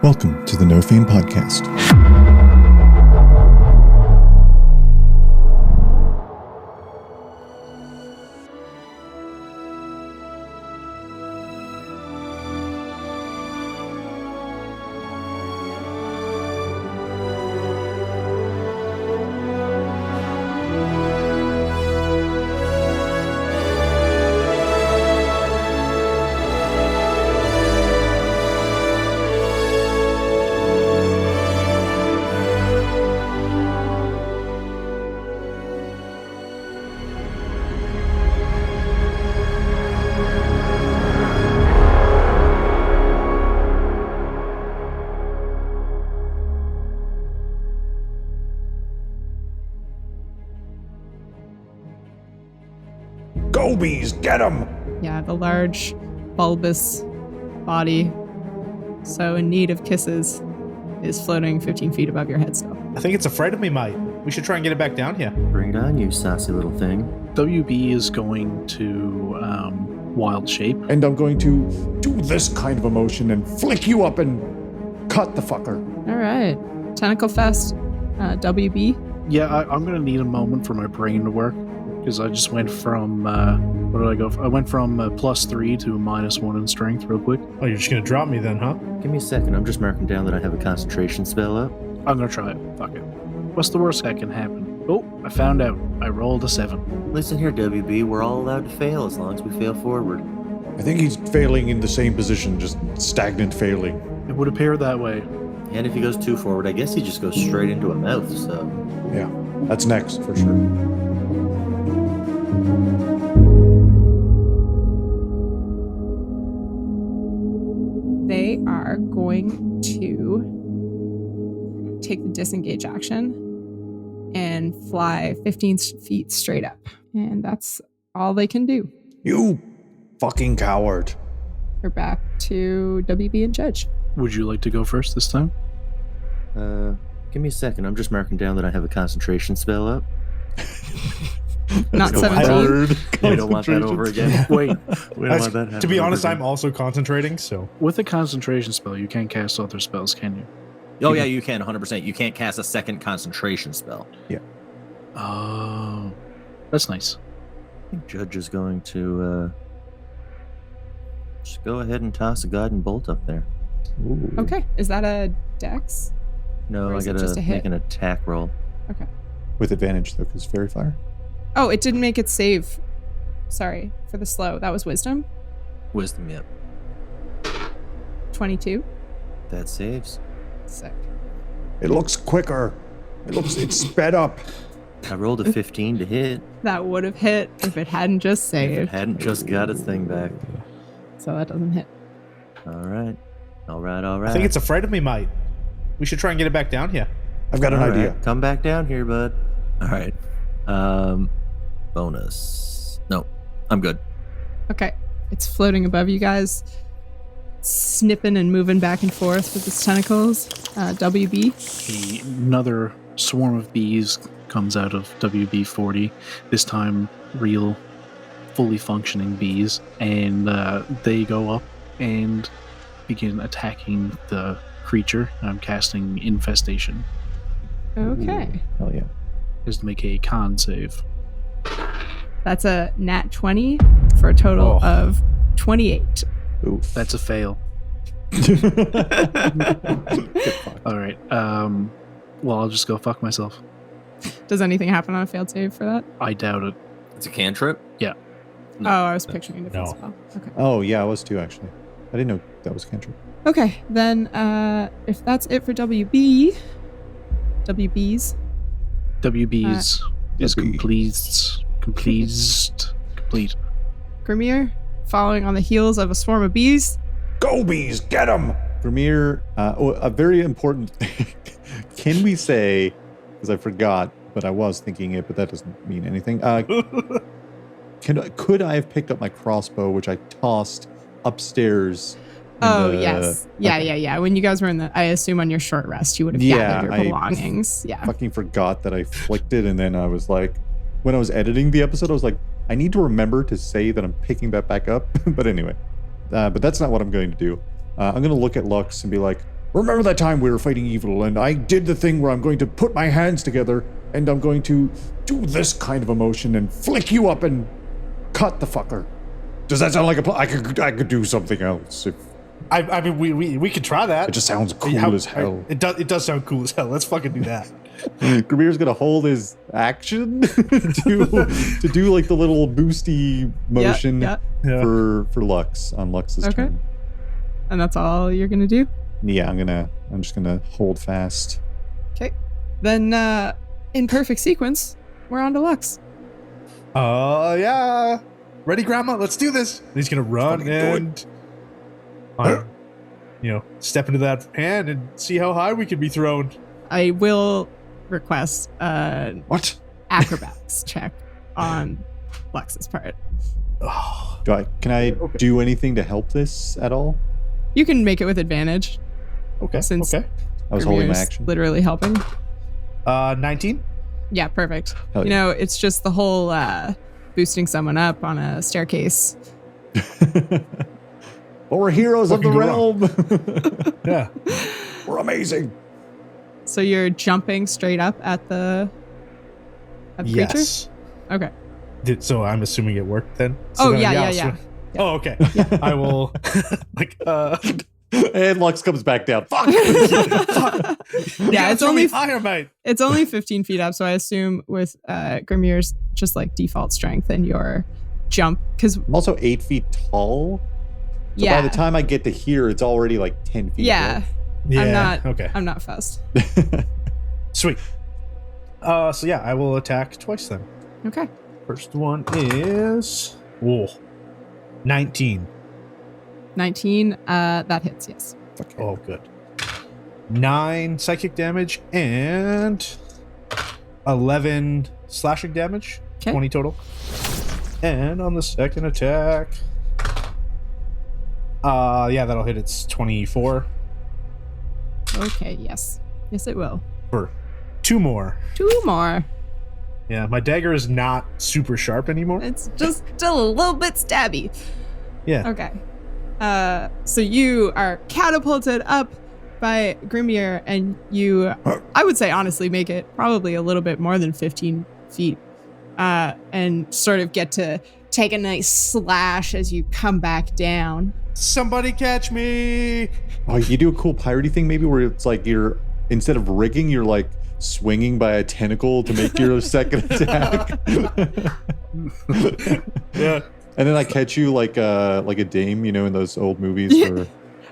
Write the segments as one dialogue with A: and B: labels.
A: Welcome to the No Fame Podcast.
B: Gobies, get him!
C: Yeah, the large, bulbous body, so in need of kisses, is floating 15 feet above your head still.
B: I think it's afraid of me, mate. We should try and get it back down here.
D: Bring it on, you sassy little thing.
E: WB is going to wild shape.
A: And I'm going to do this kind of emotion and flick you up and cut the fucker.
C: All right. Tentacle Fest, WB.
E: Yeah, I'm going to need a moment for my brain to work, because I just went from, what did I go for? I went from +3 to -1 in strength real quick.
B: Oh, you're just gonna drop me then, huh?
D: Give me a second, I'm just marking down that I have a concentration spell up.
E: I'm going to try it. Fuck it. What's the worst that can happen? Oh, I found out. I rolled a 7.
D: Listen here, WB, we're all allowed to fail as long as we fail forward.
A: I think he's failing in the same position, just stagnant failing.
E: It would appear that way.
D: And if he goes too forward, I guess he just goes straight into a mouth, so...
A: Yeah, that's next for sure.
C: They are going to take the disengage action and fly 15 feet straight up. And that's all they can do.
A: You fucking coward.
C: We're back to WB and Judge.
E: Would you like to go first this time?
D: Give me a second, I'm just marking down that I have a concentration spell up.
C: Not
D: We don't
C: 17.
D: We don't want that over again.
E: Wait,
D: We don't want that happening
B: To be honest,
D: over
B: I'm also conconcentrating, so...
E: with a concentration spell, you can't cast other spells, can you?
D: Oh yeah, you can, 100%. You can't cast a second concentration spell.
E: Oh, that's nice.
D: I think Judge is going to, just go ahead and toss a guiding bolt up there.
A: Ooh.
C: Okay. Is that a dex?
D: No,
C: Or
D: I
C: is it
D: gotta
C: just a hit?
D: make an attack roll.
C: Okay.
A: With advantage, though, because fairy fire.
C: Oh, it didn't make it save. Sorry for the slow. That was wisdom.
D: Wisdom, yep.
C: 22.
D: That saves.
C: Sick.
A: It looks quicker. It's sped up.
D: I rolled a 15 to hit.
C: That would have hit if it hadn't just
D: If it
C: saved.
D: hadn't just got its thing back.
C: So that doesn't hit.
D: All right.
B: I think it's afraid of me, mate. We should try and get it back down here.
A: I've got an
D: All
A: idea.
D: right, come back down here, bud. All right. Bonus. No, I'm good.
C: Okay. It's floating above you guys, snipping and moving back and forth with its tentacles. WB.
E: Another swarm of bees comes out of WB-40, this time real, fully functioning bees, and they go up and begin attacking the creature. I'm casting Infestation.
C: Okay.
A: Hell yeah.
E: Just to make a con save.
C: That's a nat 20 for a total of 28.
A: Oof.
E: That's a fail. All right. Well, I'll just go fuck myself.
C: Does anything happen on a failed save for that?
E: I doubt it.
D: It's a cantrip?
E: Yeah.
C: Oh, I was picturing a different
B: No.
C: spell. Okay.
A: Oh, yeah, I was too, actually. I didn't know that was cantrip.
C: Okay, then if that's it for WBs,
E: WB's is
A: WB.
E: complete.
C: Grimmier, following on the heels of a swarm of bees.
A: Gobies, get him! Vermeer, a very important thing. Can we say, because I forgot, but I was thinking it, but that doesn't mean anything. Could I have picked up my crossbow, which I tossed upstairs?
C: Oh, yes. Yeah,
A: okay.
C: yeah. When you guys were in the, I assume on your short rest, you would have gathered your belongings. Yeah.
A: Fucking forgot that I flicked it, and then I was like, when I was editing the episode, I was like, I need to remember to say that I'm picking that back up. But anyway, but that's not what I'm going to do. I'm going to look at Lux and be like, remember that time we were fighting evil and I did the thing where I'm going to put my hands together and I'm going to do this kind of a motion and flick you up and cut the fucker. Does that sound like a I could do something else if
B: I mean, we could try that.
A: it just sounds cool as hell.
B: It does sound cool as hell. Let's fucking do that.
A: Grimmier's gonna hold his action to do like the little boosty motion for Lux on Lux's turn.
C: And that's all you're gonna do?
A: Yeah, I'm just gonna hold fast.
C: Okay. Then in perfect sequence, we're on to Lux.
B: Yeah. Ready, Grandma? Let's do this. And he's gonna run and step into that hand and see how high we can be thrown.
C: I will request
A: What?
C: acrobatics check on Lux's part.
A: Can I do anything to help this at all?
C: You can make it with advantage.
B: Okay.
C: Since
A: I was holding my
C: Grimmier's
A: action.
C: Literally helping.
B: 19.
C: Yeah, perfect.
A: Hell
C: You
A: yeah.
C: know, it's just the whole boosting someone up on a staircase.
A: Well, we're heroes of the realm.
B: Yeah.
A: We're amazing.
C: So you're jumping straight up at the
B: Yes.
C: creature? Okay.
B: So I'm assuming it worked then.
C: Oh,
B: then,
C: yeah.
B: Oh, okay. I will
A: And Lux comes back down. Fuck.
C: Yeah, it's only
B: higher, mate.
C: it's only 15 feet up, so I assume with Grimmier's just like default strength and your jump, because
A: I'm also 8 feet tall. So by the time I get to here, it's already like 10 feet.
C: Yeah.
B: Yeah. Okay.
C: I'm not fussed.
B: Sweet. So yeah, I will attack twice then.
C: Okay.
B: First one is 19.
C: 19, that hits, yes.
B: Oh, good. 9 psychic damage and 11 slashing damage.
C: 'Kay.
B: 20 total. And on the second attack, that'll hit. It's 24
C: Okay, yes. Yes, it will.
B: for 2 more.
C: 2 more.
B: Yeah, my dagger is not super sharp anymore.
C: It's just still a little bit stabby.
B: Yeah.
C: Okay. So you are catapulted up by Grimmier, and you, I would say honestly, make it probably a little bit more than 15 feet, and sort of get to take a nice slash as you come back down.
B: Somebody catch me!
A: Oh, you do a cool piratey thing maybe where it's like you're, instead of rigging, you're like swinging by a tentacle to make your second attack.
B: Yeah.
A: And then I catch you like a dame, in those old movies. Where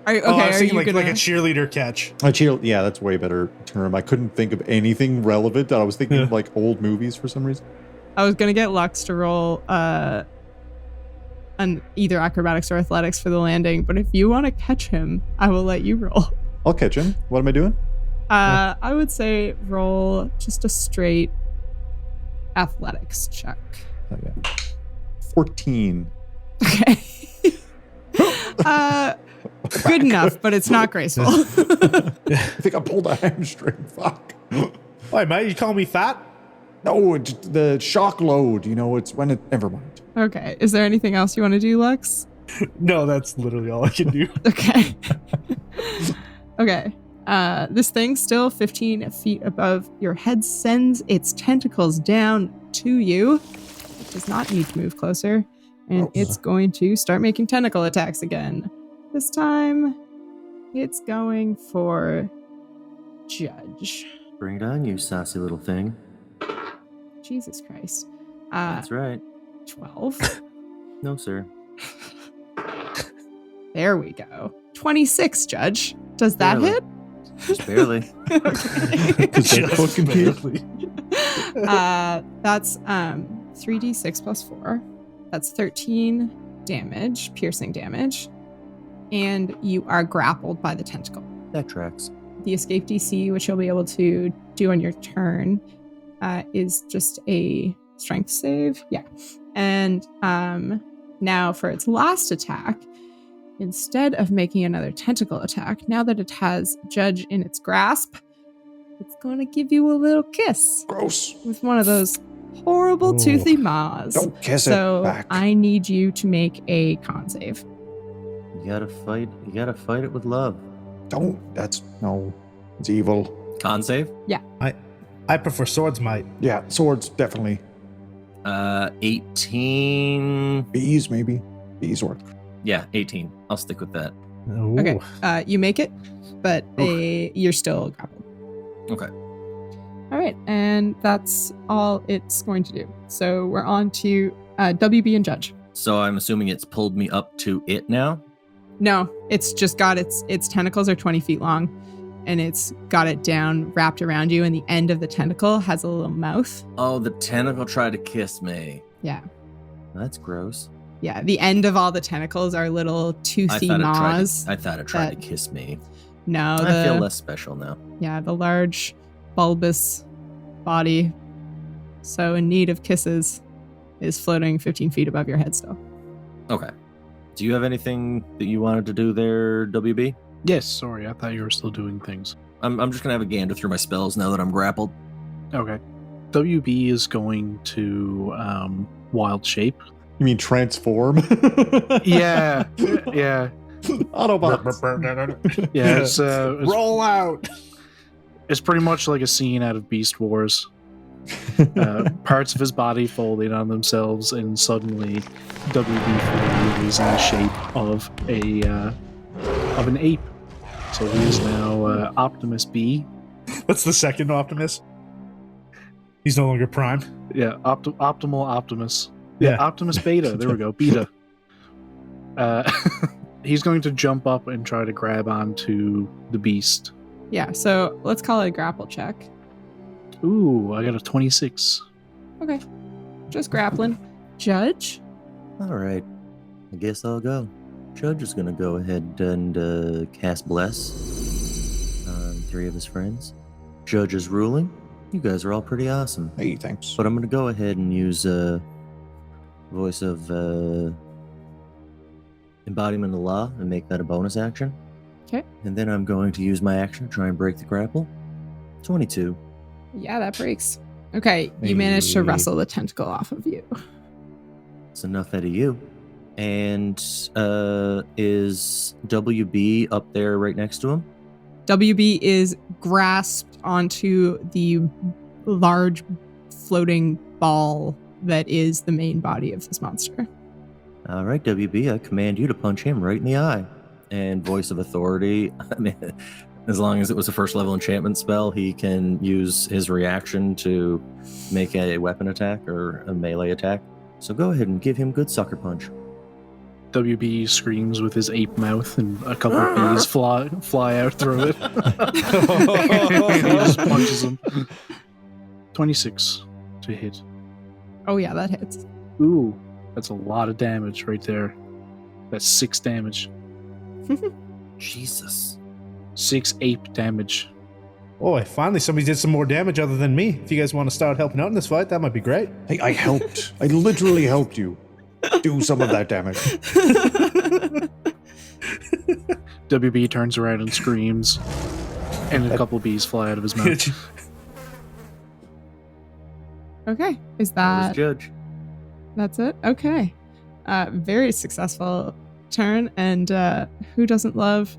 C: Are you,
B: I was
C: are
B: thinking
C: you
B: like
C: gonna?
B: a cheerleader catch.
A: yeah, that's a way better term. I couldn't think of anything relevant. I was thinking of like old movies for some reason.
C: I was gonna get Lux to roll an either acrobatics or athletics for the landing, but if you want to catch him, I will let you roll.
A: I'll catch him. What am I doing?
C: I would say roll just a straight athletics check.
A: Oh, yeah. 14.
C: Okay. Good enough, but it's not graceful.
A: I think I pulled a hamstring. Fuck.
B: Why, mate? You call me fat?
A: No, it's the shock load. It's when it. Never mind.
C: Okay. Is there anything else you want to do, Lux?
B: No, that's literally all I can do.
C: Okay. Okay. This thing, still 15 feet above your head, sends its tentacles down to you. It does not need to move closer. And it's going to start making tentacle attacks again. This time, it's going for Judge.
D: Bring it on, you sassy little thing.
C: Jesus Christ.
D: That's right.
C: 12.
D: No, sir.
C: There we go. 26, Judge. Does that
D: Barely.
C: hit?
D: Just barely.
C: Okay.
B: Just
A: fucking
B: barely.
C: That's 3d6 plus 4. That's 13 damage, piercing damage. And you are grappled by the tentacle.
D: That tracks.
C: The escape DC, which you'll be able to do on your turn, is just a strength save. Yeah. And now for its last attack, instead of making another tentacle attack, now that it has Judge in its grasp, it's going to give you a little kiss.
A: Gross.
C: With one of those horrible toothy maws.
A: Don't kiss
C: So
A: it back.
C: I need you to make a con save.
D: You gotta fight. You gotta fight it with love.
A: No. It's evil.
D: Con save?
B: I prefer swords might.
A: Yeah, swords, definitely.
D: 18.
A: Bees, maybe. Bees work.
D: Yeah, 18. I'll stick with that.
B: Ooh.
C: Okay. You make it, but you're still grappled.
D: Okay.
C: All right, and that's all it's going to do. So we're on to WB and Judge.
D: So I'm assuming it's pulled me up to it now?
C: No, it's just got its tentacles are 20 feet long, and it's got it down, wrapped around you, and the end of the tentacle has a little mouth.
D: Oh, the tentacle tried to kiss me.
C: Yeah.
D: That's gross.
C: Yeah, the end of all the tentacles are little toothy maws.
D: I thought it tried to kiss me.
C: No,
D: I feel less special now.
C: Yeah, the large, bulbous body, so in need of kisses, is floating 15 feet above your head still.
D: Okay. Do you have anything that you wanted to do there, WB?
E: Yes, sorry, I thought you were still doing things.
D: I'm just going to have a gander through my spells now that I'm grappled.
E: Okay. WB is going to wild shape.
A: You mean transform?
E: Yeah.
A: Autobots.
E: Yeah, it's
B: Roll out.
E: it's pretty much like a scene out of Beast Wars. Parts of his body fold in on themselves, and suddenly WB is in the shape of an ape. So he is now Optimus B.
B: That's the second Optimus. He's no longer Prime.
E: Yeah, Optimal Optimus.
B: Yeah.
E: Optimus Beta. There we go. Beta. He's going to jump up and try to grab onto the beast.
C: Yeah, so let's call it a grapple check.
E: Ooh, I got a 26.
C: Okay, just grappling. Judge?
D: All right. I guess I'll go. Judge is going to go ahead and cast Bless on 3 of his friends. Judge is ruling. You guys are all pretty awesome.
A: Hey, thanks.
D: But I'm going to go ahead and use Voice of Embodiment of Law and make that a bonus action.
C: Okay.
D: And then I'm going to use my action to try and break the grapple. 22.
C: Yeah, that breaks. Okay, you managed to
A: Hey.
C: wrestle the tentacle off of you.
D: It's enough out of you. And is WB up there right next to him?
C: WB is grasped onto the large floating ball that is the main body of this monster.
D: All right, WB, I command you to punch him right in the eye. And Voice of Authority, I mean, as long as it was a first level enchantment spell, he can use his reaction to make a weapon attack or a melee attack. So go ahead and give him good sucker punch.
E: WB screams with his ape mouth, and a couple of bees fly out through it. He just punches him. 26 to hit.
C: Oh yeah, that hits.
E: Ooh, that's a lot of damage right there. That's 6 damage.
D: Jesus.
E: 6 ape damage.
B: Boy, finally somebody did some more damage other than me. If you guys want to start helping out in this fight, that might be great.
A: Hey, I helped. I literally helped you do some of that damage.
E: WB turns around and screams, and a couple bees fly out of his mouth.
C: Okay, is
D: That was
C: that
D: Judge.
C: that's it? Okay. Very successful turn, and who doesn't love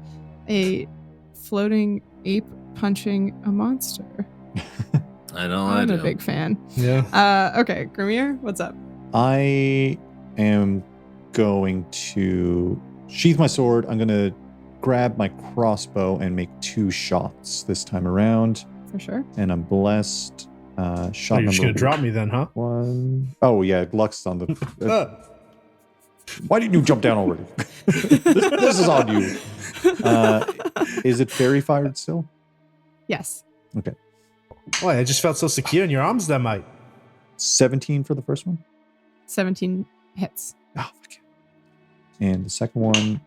C: a floating ape punching a monster?
D: I know
C: I'm
D: I
C: a
D: do.
C: big fan.
B: Yeah.
C: Okay, Grimmier, what's up?
A: I am going to sheath my sword. I'm going to grab my crossbow and make 2 shots this time around.
C: For sure.
A: And I'm blessed. Shot
B: Oh, you're just
A: number
B: going to drop me then, huh?
A: 1. Oh, yeah, Luck's on the... Why didn't you jump down already? this is on you. Is it fairy fired still?
C: Yes.
A: Okay.
B: Boy, I just felt so secure in your arms that might.
A: 17 for the first one.
C: 17 hits.
A: Oh, fuck yeah. And the second one,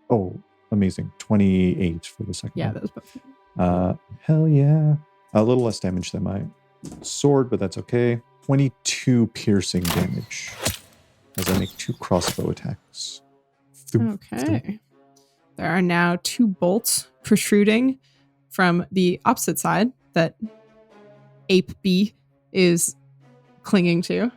A: oh, amazing. 28 for the second
C: Yeah,
A: one.
C: those both.
A: Hell yeah. A little less damage than my sword, but that's okay. 22 piercing damage as I make 2 crossbow attacks.
C: Okay. There are now 2 bolts protruding from the opposite side that Ape B is clinging to.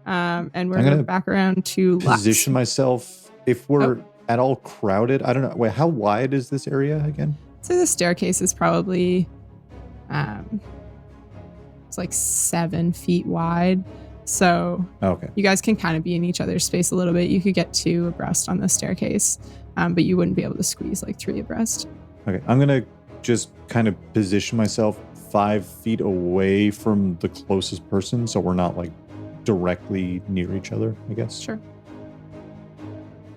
C: And we're
A: I'm
C: going
A: gonna
C: back around to Lux.
A: Position myself. If we're at all crowded? I don't know. Wait, how wide is this area again?
C: So the staircase is probably, it's like 7 feet wide. So
A: Okay.
C: you guys can kind of be in each other's space a little bit. You could get 2 abreast on the staircase, but you wouldn't be able to squeeze like 3 abreast.
A: Okay. I'm going to just kind of position myself 5 feet away from the closest person so we're not like directly near each other, I guess.
C: Sure.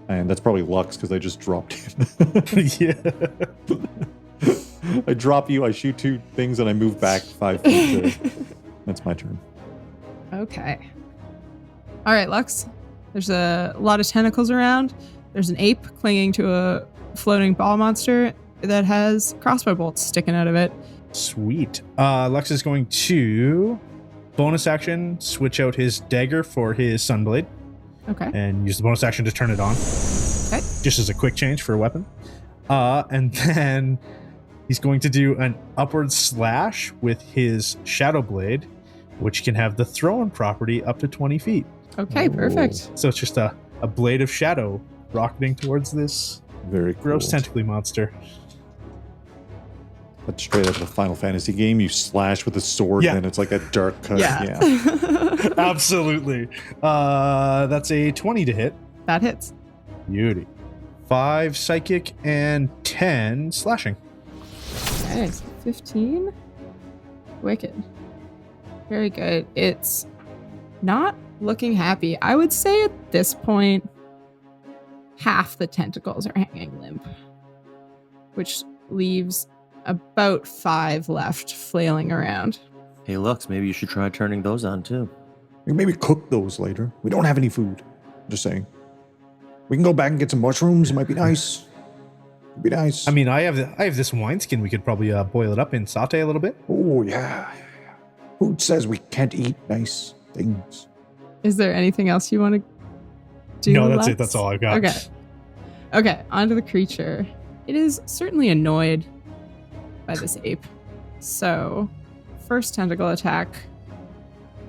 A: And that's probably Lux because I just dropped in.
B: Yeah.
A: I drop you, I shoot 2 things, and I move back 5 feet. That's my turn.
C: Okay. All right, Lux. There's a lot of tentacles around. There's an ape clinging to a floating ball monster that has crossbow bolts sticking out of it.
B: Sweet. Lux is going to bonus action switch out his dagger for his sunblade
C: Okay.
B: and use the bonus action to turn it on.
C: Okay.
B: Just as a quick change for a weapon. And then he's going to do an upward slash with his shadow blade, which can have the thrown property up to 20 feet.
C: Okay, perfect.
B: So it's just a blade of shadow rocketing towards this
A: Very cool.
B: gross tentacly monster.
A: That's straight out of a Final Fantasy game. You slash with a sword,
B: Yeah.
A: and it's like a dark cut.
C: Yeah.
B: Absolutely. That's a 20 to hit.
C: That hits.
B: Beauty. 5 psychic and 10 slashing.
C: Okay, so 15. Wicked. Very good. It's not looking happy. I would say at this point, half the tentacles are hanging limp, which leaves about 5 left flailing around.
D: Hey, Lux, maybe you should try turning those on too.
A: We can maybe cook those later. We don't have any food. Just saying. We can go back and get some mushrooms. It might be nice. It'd be nice.
B: I mean, I have this wineskin. We could probably boil it up and saute a little bit.
A: Oh, yeah. Who says we can't eat nice things?
C: Is there anything else you want to do?
B: No, that's
C: Lex?
B: it. That's all I've got.
C: Okay, onto the creature. It is certainly annoyed by this ape. So, first tentacle attack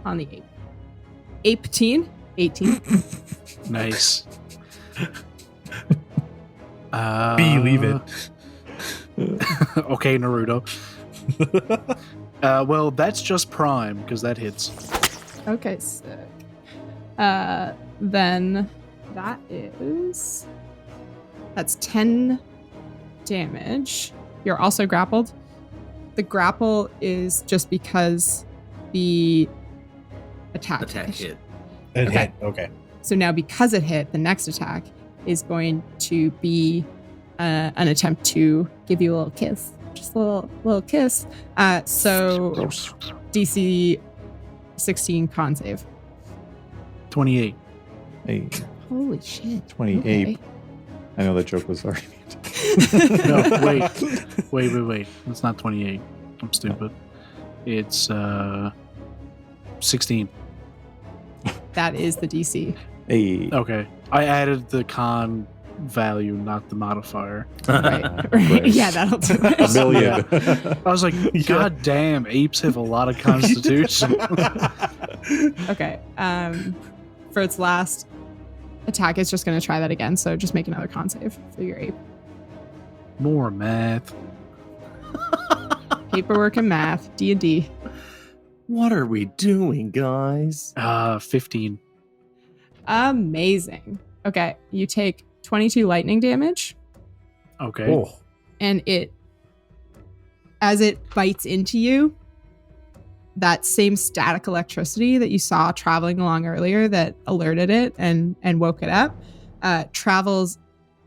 C: on the ape. Ape-teen, 18.
E: Nice.
B: Believe it.
E: Okay, Naruto. Well, that's just prime because that hits.
C: Okay, sick. Then that's 10 damage. You're also grappled. The grapple is just because the attack
D: hit.
B: It
C: Okay.
B: hit. Okay.
C: So now because it hit, the next attack is going to be an attempt to give you a little kiss. Just a little kiss. So
A: Gross.
C: DC 16 con save.
E: 28.
A: Hey,
C: Holy shit.
A: 28.
C: Okay.
A: I know that joke was already made.
E: No, wait. It's not 28. I'm stupid. It's 16.
C: That is the DC.
A: Hey.
E: Okay. I added the con value, not the modifier.
C: Right.
A: Right.
C: Yeah, that'll do
A: A
C: it.
A: million.
E: I was like, God damn, apes have a lot of constitution.
C: Okay. For its last attack, it's just going to try that again. So just make another con save for your ape.
E: More math.
C: Paperwork and math. D&D.
D: What are we doing, guys?
E: 15.
C: Amazing. Okay. You take 22 lightning damage.
E: Okay.
B: Oh.
C: And as it bites into you, that same static electricity that you saw traveling along earlier that alerted it and woke it up travels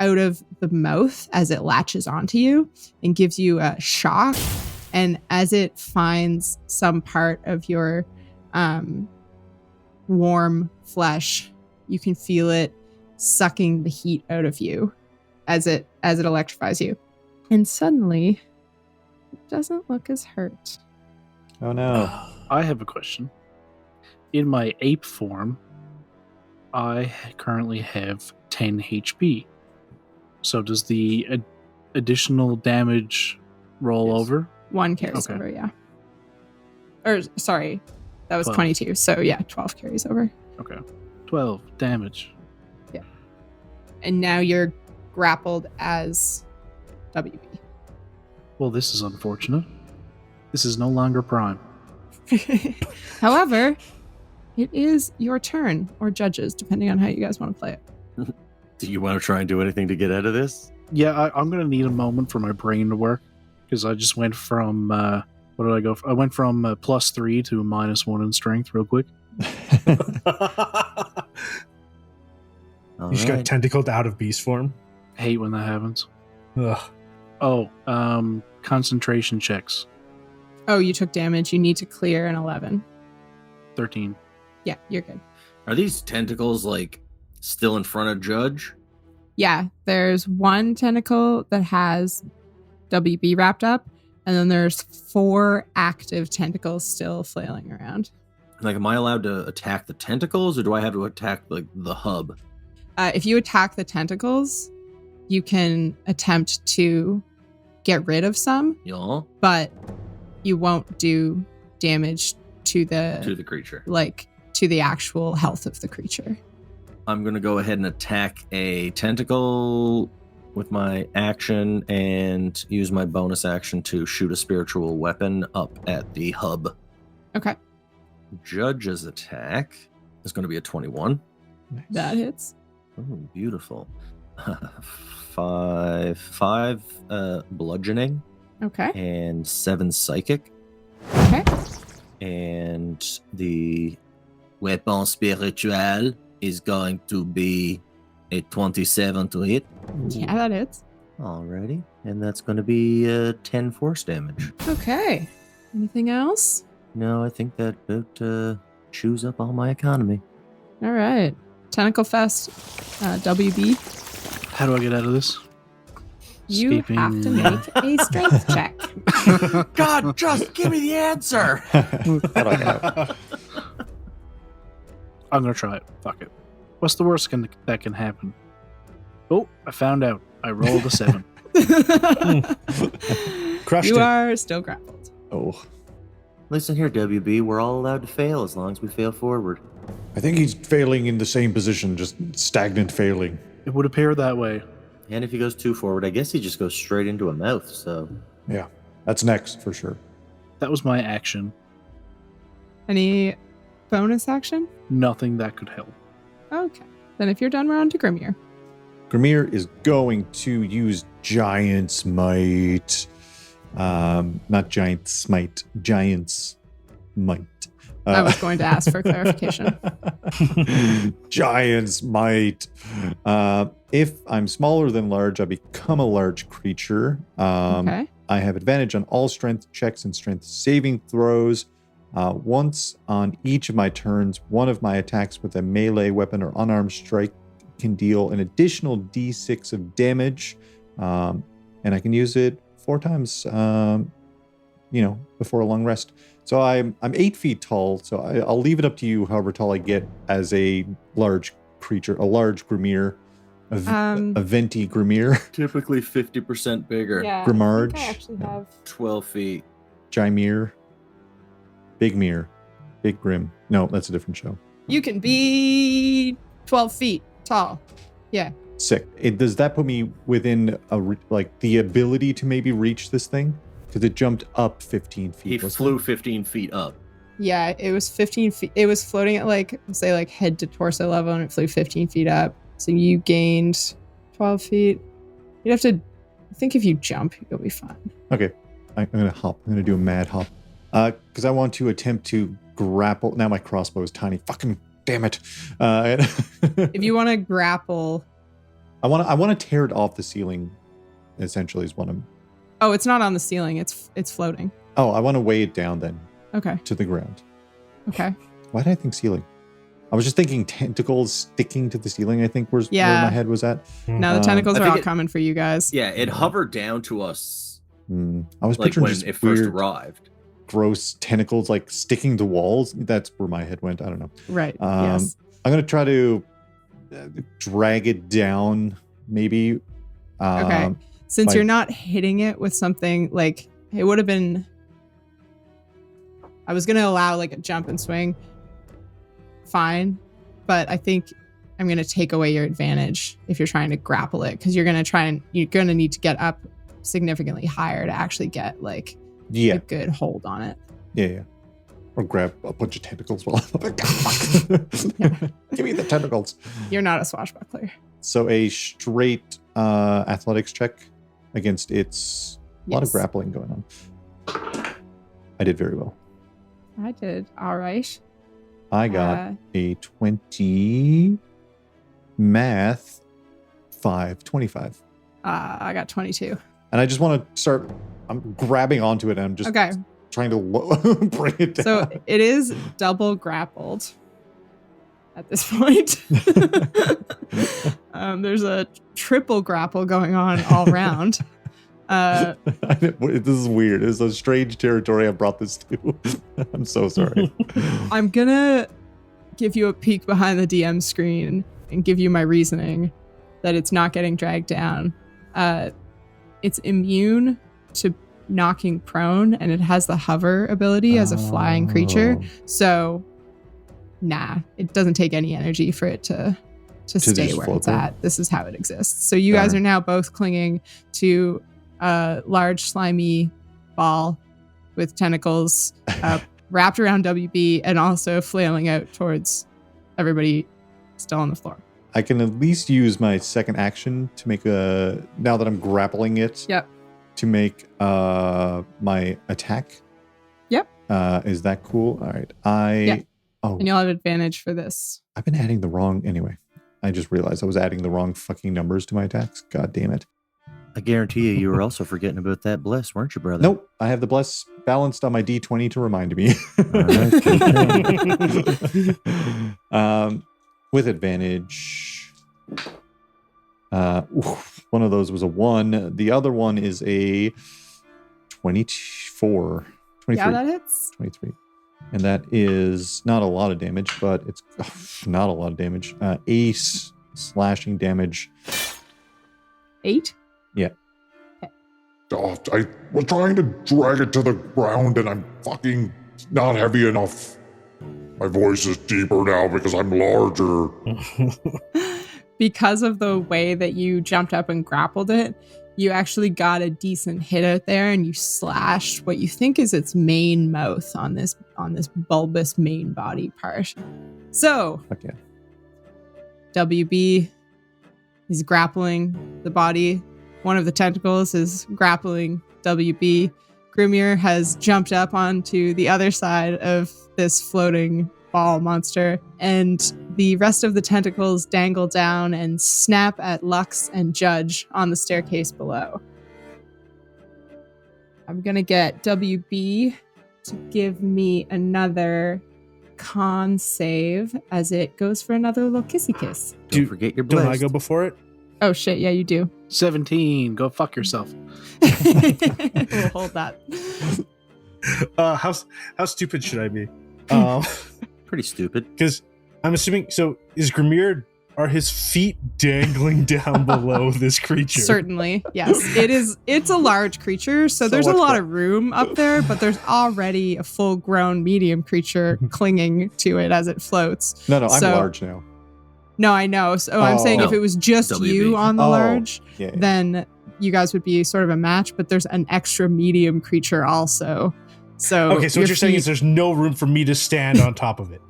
C: out of the mouth as it latches onto you and gives you a shock. And as it finds some part of your warm flesh, you can feel it sucking the heat out of you as it electrifies you. And suddenly, it doesn't look as hurt.
A: Oh no.
E: I have a question. In my ape form, I currently have 10 HP. So does the additional damage roll
A: Yes.
E: over?
C: 1 carries
E: Okay.
C: over, yeah. Or, sorry, that was
E: 12.
C: 22. So, yeah, 12 carries over.
E: Okay. 12 damage.
C: And now you're grappled as WB.
E: Well, this is unfortunate. This is no longer Prime.
C: However, it is your turn, or Judges, depending on how you guys want to play it.
D: Do you want to try and do anything to get out of this?
E: Yeah, I'm going to need a moment for my brain to work, because I just went from, what did I go for? I went from +3 to -1 in strength real quick.
B: You just got tentacled out of beast form.
E: Hate when that happens.
B: Ugh.
E: Oh, concentration checks.
C: Oh, you took damage. You need to clear an 11.
E: 13.
C: Yeah, you're good.
D: Are these tentacles like still in front of Judge?
C: Yeah, there's one tentacle that has WB wrapped up, and then there's 4 active tentacles still flailing around.
D: Like, am I allowed to attack the tentacles, or do I have to attack like the hub?
C: If you attack the tentacles, you can attempt to get rid of some,
D: Yeah.
C: but you won't do damage to the
D: creature.
C: like to the actual health of the creature.
D: I'm gonna go ahead and attack a tentacle with my action and use my bonus action to shoot a spiritual weapon up at the hub.
C: Okay,
D: Judge's attack is going to be a 21.
C: that hits.
D: Oh, beautiful. 5 bludgeoning
C: Okay,
D: and 7 psychic.
C: okay.
D: And the weapon spiritual is going to be a 27 to hit.
C: Yeah, that hits.
D: Alrighty. And that's going to be 10 force damage.
C: Okay. Anything else?
D: No, I think that about chews up all my economy.
C: All right. Tentacle Fest, WB.
E: How do I get out of this?
C: You have to make a strength check.
D: God, just give me the answer.
A: How do I get out?
E: I'm going to try it. Fuck it. What's the worst that can happen? Oh, I found out. I rolled a 7.
B: Crushed
C: you
B: it.
C: are still grappled.
A: Oh,
D: Listen here, WB. We're all allowed to fail as long as we fail forward.
A: I think he's failing in the same position, just stagnant failing.
E: It would appear that way.
D: And if he goes too forward, I guess he just goes straight into a mouth. So
A: Yeah, that's next for sure.
E: That was my action.
C: Any bonus action?
E: Nothing that could help.
C: Okay. Then if you're done, we're on to Grimmier.
A: Grimmier is going to use Giant's Might. Not Giant Smite, Giant's Might.
C: I was going to ask for clarification.
A: Giant's Might. If I'm smaller than large, I become a large creature.
C: Okay.
A: I have advantage on all strength checks and strength saving throws. Once on each of my turns, one of my attacks with a melee weapon or unarmed strike can deal an additional d6 of damage. And I can use it 4 times, before a long rest. So I'm 8 feet tall, so I'll leave it up to you however tall I get as a large creature, a large Grimmier, a venti Grimmier.
D: typically 50% bigger.
C: Yeah.
A: Grimmarge.
C: I actually have.
D: 12 feet.
A: Gymir. Big Mir. Big Grim. No, that's a different show.
C: You can be 12 feet tall. Yeah.
A: Sick. Does that put me within the ability to maybe reach this thing? Because it jumped up 15 feet.
D: He
A: wasn't
D: flew
A: it?
D: 15 feet up.
C: Yeah, it was 15 feet. It was floating at head to torso level, and it flew 15 feet up. So you gained 12 feet. You'd have to, I think if you jump, you'll be fine.
A: Okay. I'm going to hop. I'm going to do a mad hop. Because I want to attempt to grapple. Now my crossbow is tiny. Fucking damn it.
C: If you want to grapple.
A: I want to tear it off the ceiling, essentially, is what I'm...
C: Oh, it's not on the ceiling. It's floating.
A: Oh, I want to weigh it down then
C: Okay.
A: to the ground.
C: Okay.
A: Why did I think ceiling? I was just thinking tentacles sticking to the ceiling, I think, where
C: Yeah.
A: my head was at.
C: Now the tentacles
D: I
C: are
D: think
C: all
D: it-
C: coming for you guys.
D: Yeah, it hovered down to us
A: I was
D: like
A: picturing
D: when
A: just
D: it first
A: weird,
D: arrived.
A: gross tentacles like sticking to walls. That's where my head went. I don't know.
C: Right.
A: Um,
C: Yes.
A: I'm going to try to drag it down, maybe.
C: Okay. Since
A: like-
C: you're not hitting it with something like it would have been. I was going to allow like a jump and swing. Fine. But I think I'm going to take away your advantage if you're trying to grapple it, because you're going to need to get up significantly higher to actually get like
A: Yeah.
C: a good hold on it.
A: Yeah. Or grab a bunch of tentacles while I'm like, give me the tentacles.
C: You're not a swashbuckler.
A: So a straight athletics check against its a lot of
C: Yes.
A: grappling going on. I did very well.
C: I did all right.
A: I got a 20 math 25.
C: I got 22.
A: And I just want to start, I'm grabbing onto it and I'm just
C: Okay.
A: trying to bring it down.
C: So it is double grappled at this point. There's a triple grapple going on all around.
A: This is weird. It's a strange territory I brought this to. I'm so sorry.
C: I'm gonna give you a peek behind the DM screen and give you my reasoning that it's not getting dragged down. It's immune to knocking prone, and it has the hover ability as a flying creature. So, it doesn't take any energy for it to stay
A: just
C: where
A: float
C: it's
A: there.
C: at. This is how it exists. So you guys are now both clinging to a large slimy ball with tentacles wrapped around WB and also flailing out towards everybody still on the floor.
A: I can at least use my second action to make now that I'm grappling it.
C: Yep.
A: To make my attack.
C: Yep.
A: Is that cool? All right.
C: Yeah.
A: Oh,
C: And you'll have advantage for this.
A: I've been adding the wrong. Anyway, I just realized I was adding the wrong fucking numbers to my attacks. God damn it.
D: I guarantee you were also forgetting about that bless, weren't you, brother?
A: Nope. I have the bless balanced on my D20 to remind me. With advantage. One of those was a 1. The other one is a 24. 23.
C: Yeah, that hits.
A: 23. And that is not a lot of damage, but it's not a lot of damage. 8 slashing damage.
C: 8?
A: Yeah.
F: Oh, I was trying to drag it to the ground and I'm fucking not heavy enough. My voice is deeper now because I'm larger.
C: Because of the way that you jumped up and grappled it, you actually got a decent hit out there, and you slashed what you think is its main mouth on this bulbous main body part. So,
A: Okay.
C: WB is grappling the body. One of the tentacles is grappling WB. Grimmier has jumped up onto the other side of this floating ball monster, and the rest of the tentacles dangle down and snap at Lux and Judge on the staircase below. I'm gonna get WB to give me another con save as it goes for another little kissy kiss.
D: Don't forget your bless.
B: Don't I go before it?
C: Oh shit, yeah, you do.
E: 17. Go fuck yourself.
C: We'll hold that.
B: How stupid should I be?
D: Pretty stupid.
B: Because I'm assuming, so is Grimmier, are his feet dangling down below this creature?
C: Certainly, yes. It's a large creature, so there's a
A: much
C: lot
A: fun.
C: of room up there, but there's already a full-grown medium creature clinging to it as it floats.
A: No, I'm
C: So-
A: large now.
C: No, I know. So I'm saying if
D: No.
C: it was just
D: WB.
C: you on the
A: Oh,
C: large,
A: Yeah.
C: then you guys would be sort of a match, but there's an extra medium creature also. So
B: Okay, so what
C: your
B: you're saying is
C: feet-
B: there's no room for me to stand on top of it.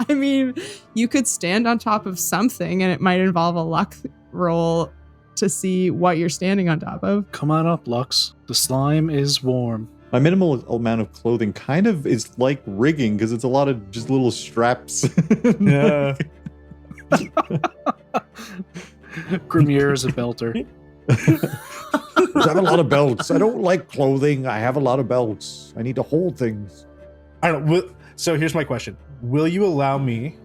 C: I mean, you could stand on top of something and it might involve a luck roll to see what you're standing on top of.
E: Come on up, Lux. The slime is warm.
A: My minimal amount of clothing kind of is like rigging because it's a lot of just little straps.
B: Yeah.
E: Grimmier is a belter.
A: I have a lot of belts. I don't like clothing. I have a lot of belts. I need to hold things.
B: I don't know. So here's my question. Will you allow me,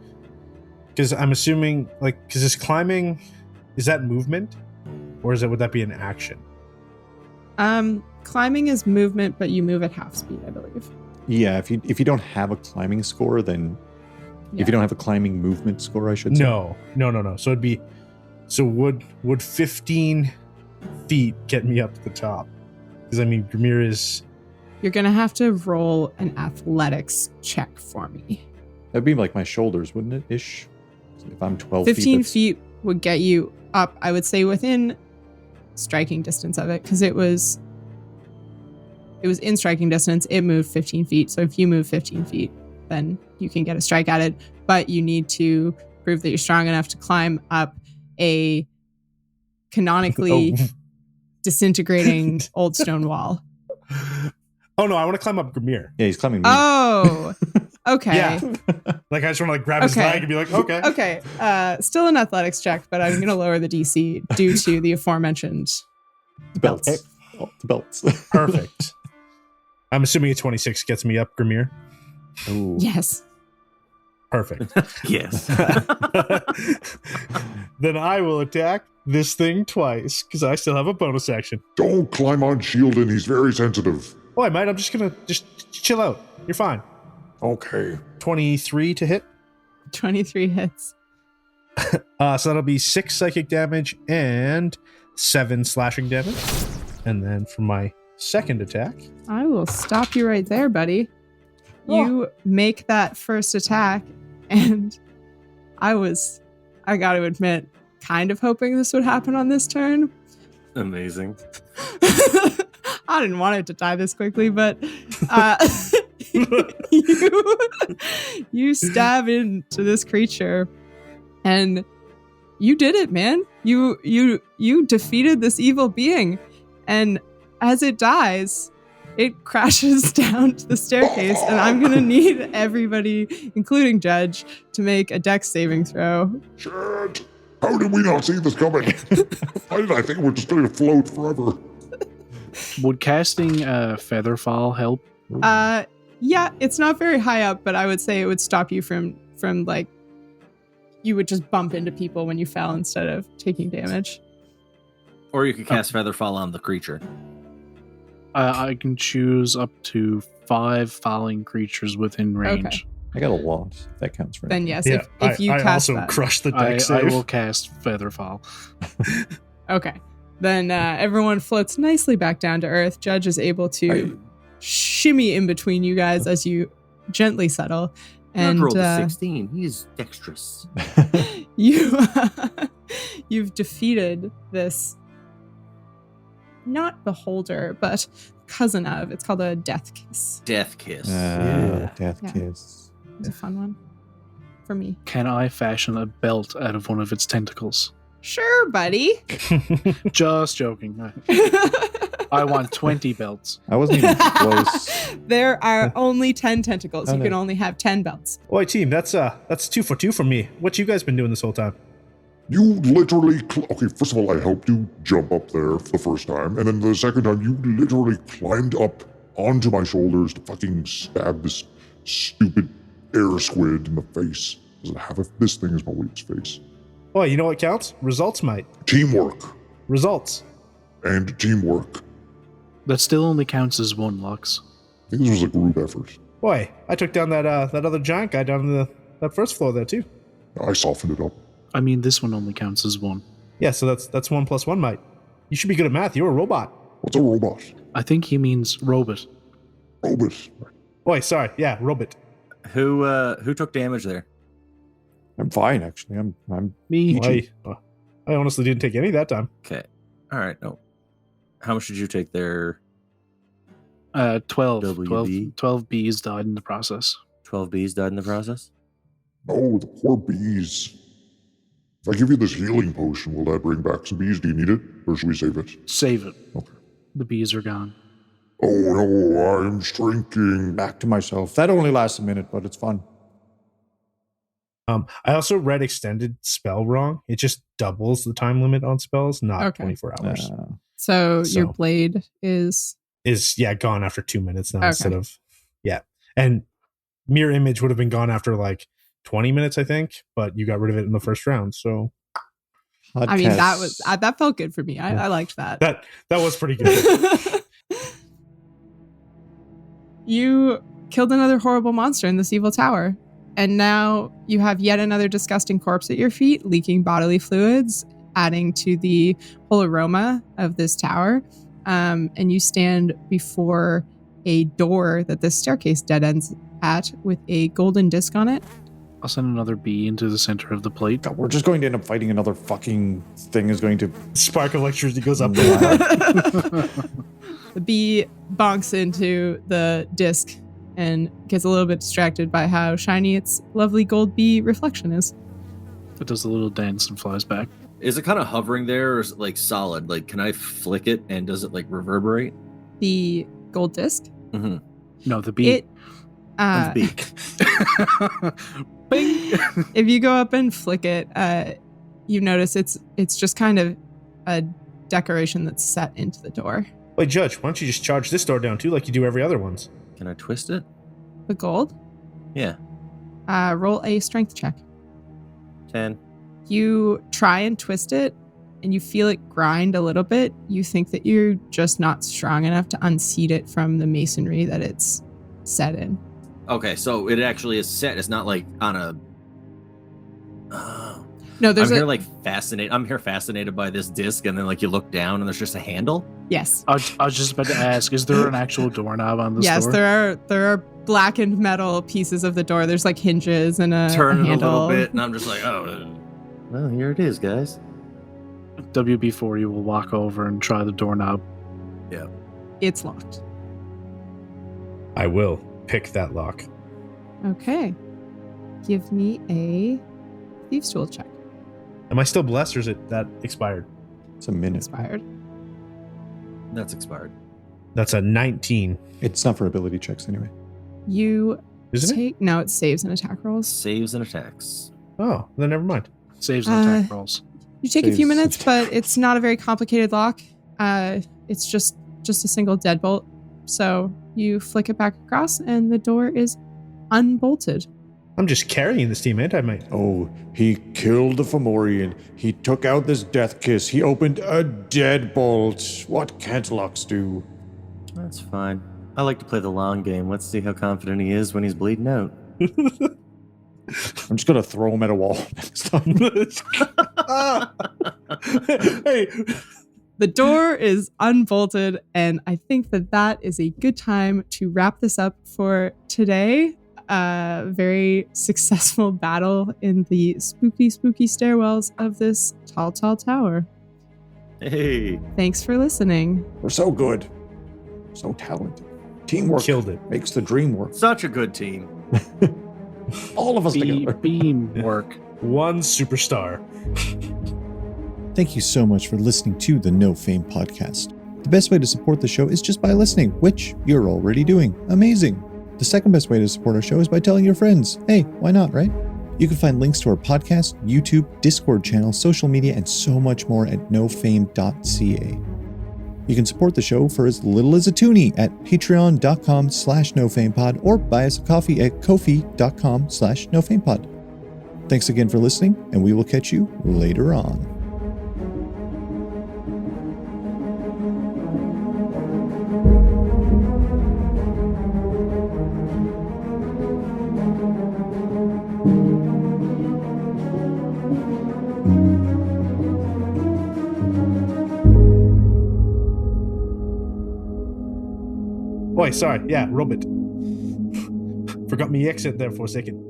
B: because I'm assuming, because this climbing, is that movement? Or would that be an action?
C: Climbing is movement, but you move at half speed, I believe.
A: Yeah, if you don't have a climbing score, then if you don't have a climbing movement score, I should say.
B: No. So it'd be, would 15 feet get me up to the top? Because I mean, Grimmier is...
C: You're going to have to roll an athletics check for me.
A: That'd be like my shoulders, wouldn't it? Ish. If I'm 12
C: 15
A: feet.
C: feet would get you up, I would say, within striking distance of it, because it was in striking distance. It moved 15 feet. So if you move 15 feet, then you can get a strike at it. But you need to prove that you're strong enough to climb up a canonically disintegrating old stone wall.
B: Oh no, I want to climb up Grimmier.
A: Yeah, he's climbing me.
C: Oh, okay.
B: Yeah. Like I just want to like grab his
C: Okay.
B: leg and be like, okay.
C: Okay. Still an athletics check, but I'm going to lower the DC due to the aforementioned
A: The belts.
C: belts.
A: Oh, the belts.
B: Perfect. I'm assuming a 26 gets me up Grimmier.
A: Ooh.
C: Yes.
B: Perfect.
D: Yes.
B: Then I will attack this thing twice because I still have a bonus action.
F: Don't climb on Shieldon. He's very sensitive.
B: Oh, I might. I'm just gonna just chill out. You're fine.
F: Okay.
B: 23 to hit.
C: 23 hits.
B: So that'll be 6 psychic damage and 7 slashing damage. And then for my second attack,
C: I will stop you right there, buddy. You make that first attack, and I got to admit, kind of hoping this would happen on this turn.
D: Amazing.
C: I didn't want it to die this quickly, but you stab into this creature, and you did it, man. You defeated this evil being, and as it dies, it crashes down to the staircase, and I'm gonna need everybody, including Judge, to make a dex saving throw.
F: Shit. How did we not see this coming? Why did I think we're just going to float forever?
E: Would casting Featherfall help?
C: Yeah, it's not very high up, but I would say it would stop you from like, you would just bump into people when you fell instead of taking damage.
D: Or you could cast Featherfall on the creature.
E: I can choose up to 5 falling creatures within range.
C: Okay.
A: I got a lot. That counts for
C: Then yes,
B: yeah,
C: if you
B: I
C: cast
B: also
C: that.
B: crushed the
E: I
B: dex save.
E: will cast Featherfall.
C: Okay. Then everyone floats nicely back down to Earth. Judge is able to shimmy in between you guys as you gently settle. And
D: rolled a 16. He's dexterous.
C: you've defeated this, not beholder, but cousin of. It's called a death kiss.
D: Death kiss.
A: Death
C: Yeah.
A: kiss.
C: It's a fun one for me.
E: Can I fashion a belt out of one of its tentacles?
C: Sure, buddy.
E: Just joking. I want 20 belts.
A: I wasn't even close.
C: There are only 10 tentacles.
A: Oh,
C: You
A: no.
C: can only have 10 belts.
B: Oi, team, that's 2 for 2 from me. What you guys been doing this whole time?
F: You literally... okay, first of all, I helped you jump up there for the first time. And then the second time, you literally climbed up onto my shoulders to fucking stab this stupid air squid in the face. Does it have this thing is my weak's face?
B: Oi, you know what counts? Results, mate.
F: Teamwork.
B: Results.
F: And teamwork.
E: That still only counts as 1, Lux.
F: I think this was a group effort.
B: Oi, I took down that other giant guy down in that first floor there too.
F: I softened it up.
E: I mean, this one only counts as 1.
B: Yeah, so that's 1 + 1, mate. You should be good at math. You're a robot.
F: What's a robot?
E: I think he means robot.
F: Robot.
B: Oi, sorry. Yeah, robot.
D: Who took damage there?
A: I'm fine, actually. I'm
E: Me.
B: I honestly didn't take any that time.
D: Okay. All right. No. How much did you take there?
E: 12.
D: WB?
E: 12 bees died in the process.
D: 12 bees died in the process?
F: Oh, the poor bees. If I give you this healing potion, will that bring back some bees? Do you need it? Or should we save it?
E: Save it.
F: Okay.
E: The bees are gone.
F: Oh no, I'm shrinking.
A: back to myself. That only lasts a minute, but it's fun.
B: I also read extended spell wrong. It just doubles the time limit on spells, not
C: Okay.
B: 24 hours.
C: So your
B: So-
C: blade is
B: Is gone after 2 minutes now
C: Okay.
B: instead of and mirror image would have been gone after like 20 minutes, I think, but you got rid of it in the first round. So
C: I mean, that
A: Podcast.
C: was that felt good for me. I liked that.
B: that was pretty good.
C: You killed another horrible monster in this evil tower, and now you have yet another disgusting corpse at your feet, leaking bodily fluids, adding to the whole aroma of this tower. And you stand before a door that this staircase dead ends at with a golden disc on it.
E: I'll send another bee into the center of the plate.
A: God, we're just going to end up fighting another fucking thing is going to...
B: Spark of electricity goes up.
C: The bee bonks into the disc and gets a little bit distracted by how shiny its lovely gold bee reflection is.
E: It does a little dance and flies back.
D: Is it kind of hovering there, or is it like solid? Like, can I flick it and does it like reverberate?
C: The gold disc?
D: Mm-hmm.
E: No, the bee.
C: It,
D: The beak.
E: Bing!
C: if you go up and flick it, you notice it's just kind of a decoration that's set into the door.
B: Wait, Judge, why don't you just charge this door down too, like you do every other one's?
D: Can I twist it?
C: The gold?
D: Yeah.
C: Roll a strength check.
D: 10.
C: You try and twist it, and you feel it grind a little bit. You think that you're just not strong enough to unseat it from the masonry that it's set in.
D: Okay, so it actually is set. It's not like on a...
C: No, there's
D: I'm here fascinated by this disc, and then like you look down and there's just a handle.
C: Yes.
E: I was just about to ask, is there an actual doorknob on this
C: Yes,
E: door?
C: there are blackened metal pieces of the door. There's like hinges and a
D: Turn it a
C: handle.
D: little bit, and I'm just like, oh. Well, here it is, guys.
E: WB40 will walk over and try the doorknob.
D: Yeah.
C: It's locked.
B: I will pick that lock.
C: Okay. Give me a thieves' tool check.
B: Am I still blessed, or is it that expired?
A: It's a minute.
C: Expired.
D: That's expired.
B: That's a 19.
A: It's not for ability checks anyway.
C: You
B: Isn't it?
C: take... No, it saves and attack rolls.
D: Saves and attacks.
B: Oh, then never mind.
E: Saves and attack rolls.
C: You take a few
A: Saves.
C: minutes, but it's not a very complicated lock. It's just a single deadbolt. So you flick it back across, and the door is unbolted.
B: I'm just carrying this team, ain't I, mate?
A: Oh, he killed the Fomorian. He took out this death kiss. He opened a deadbolt. What can't locks do?
D: That's fine. I like to play the long game. Let's see how confident he is when he's bleeding out.
A: I'm just going to throw him at a wall next time.
B: Hey,
C: The door is unbolted, and I think that is a good time to wrap this up for today. Very successful battle in the spooky stairwells of this tall tower.
D: Hey.
C: Thanks for listening.
A: We're so good. So talented. Teamwork
B: killed it.
A: makes the dream work.
D: Such a good team.
A: All of us together.
E: Beam work.
B: One superstar.
G: Thank you so much for listening to the No Fame podcast. The best way to support the show is just by listening, which you're already doing. Amazing. The second best way to support our show is by telling your friends. Hey, why not, right? You can find links to our podcast, YouTube, Discord channel, social media, and so much more at nofame.ca. You can support the show for as little as a toonie at patreon.com/nofamepod or buy us a coffee at ko-fi.com/nofamepod. Thanks again for listening, and we will catch you later on.
B: Oi, sorry. Yeah, Robert. Forgot me accent there for a second.